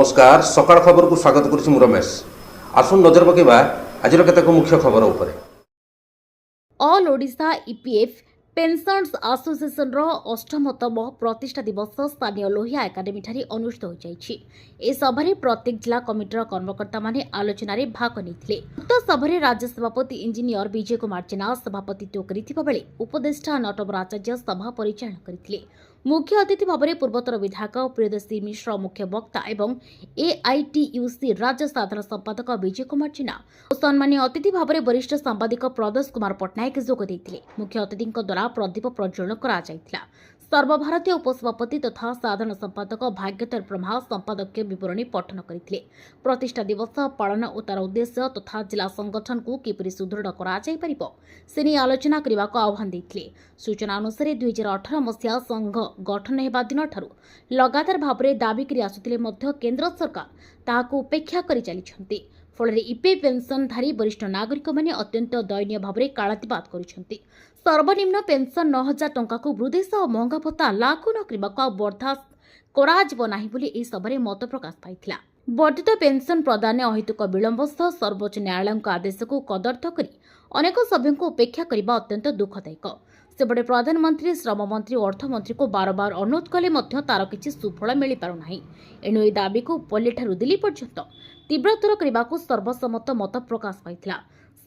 नमस्कार सकाळ खबर को स्वागत करुछि रमेश। आसुन नजर पकेबा आजिर केतेक मुख्य खबर उपरे। All Odisha EPF pensioners association अष्टमतम प्रतिष्ठा दिवस स्थानीय लोहिया एकाडेमी ठारे अनुष्ठित हो जाइछि। ए सभारे प्रत्येक जिला कमिटर कर्मकर्ता माने आलोचना रे भाग नेथिले। उक्त सभारे राज्य सभापति इंजीनियर विजय कुमार जेना सभापतित्व करिथिबा बेले उपदेष्टा नटवर आचार्य सभा परिचालन करिथिले। मुख्य अतिथि भाव में पूर्वोत्तर विधायक प्रियदर्शी मिश्र मुख्य वक्ता एवं एआईटीयूसी राज्य साधारण संपादक विजय कुमार जेना और सम्मानीय अतिथि भाव में वरिष्ठ सांबादिक प्रदोष कुमार पट्टनायक जोग देते। मुख्य अतिथि द्वारा प्रदीप प्रज्वलन करा सर्वभारतीय उपसभापति तथा साधारण संपादक भाग्यधर ब्रह्मा संपादकीय विवरणी पठन करते। प्रतिष्ठा दिवस पालन और तार उद्देश्य तथा जिला संगठन को किपरि सुदृढ़ से नहीं आलोचना करने को आह्वान देते। सूचना अनुसार 2018 मसीहा संघ गठन हेबा दिन ठारू लगातार भाव में दाबी करी आसुथिले मध्य केंद्र सरकार ताहाको उपेक्षा करि चलिछन्ति। फल ईपीएफ पेंशनधारी वरिष्ठ नागरिक माने अत्यंत दयनीय भाव में कालातिपात करिछन्ति। सर्वनिम्न पेंशन 9,000 टंका को वृद्धि सह महंगा भत्ता लागू न करने बर्दाश्त कराजिब नाही बोली एही सभारे मत प्रकाश पाइथिला। वर्धित पेंशन प्रदान अहेतुक विलंब सह सर्वोच्च न्यायालय आदेश को कदर्थ करी अनेक सभ्यों को उपेक्षा करने अत्यंत दुखदायक। सेपटे प्रधानमंत्री श्रम मंत्री और अर्थमंत्री को बार बार अनुरोध कले तार किसी सुफल मिल पारना। एणु ए दाबी को उपल्ली ठारू दिल्ली पर्यंत तीव्रतर करने को सर्वसम्मत मत प्रकाश पाइथिला।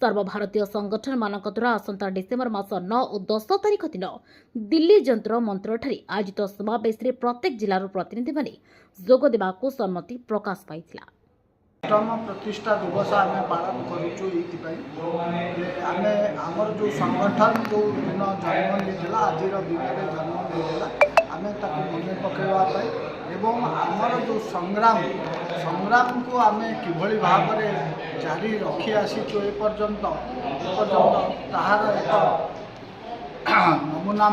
सर्वभारतीय संगठन मानक द्वारा आसंता डिसेम्बर मास 9 और 10 तारिख दिन दिल्ली जंतर मंत्र ठारे आयोजित समावेश में प्रत्येक जिलार प्रतिनिधि माने जोग देबाको सम्मति प्रकाश पाइथिला। अष्टम प्रतिष्ठा दिवस आम पालन करूँ आम आमर जो संगठन जो दिन जन्म लेता आज दिन में जन्म लेता आम मन पकड़ापी एवं आमर जो संग्राम को आम कि भाव में जारी रखी आसीचु एपर्यंत ताहार एक नमूना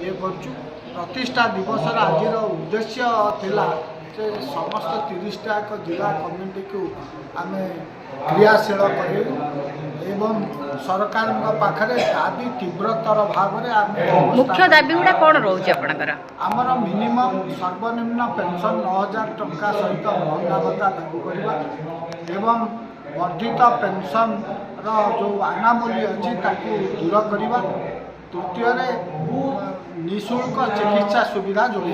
ये करूँ। प्रतिष्ठा दिवस आज उद्देश्य थिला समस्त 30टा जिला कम्युनिटी को आम क्रियाशील एवं सरकार पाखरे दाबी तीव्रतर भाव में आम मुख्य दाबी गुड़ा कौन रोचे आमर मिनिमम सर्वनिम्न पेंशन 9,000 टंका सहित महंगा भत्ता लागू करवा एवं वर्धित पेंशन जो अनामूल्य अच्छी दूर करवा। तृतीय निःशुल्क चिकित्सा सुविधा जोड़े।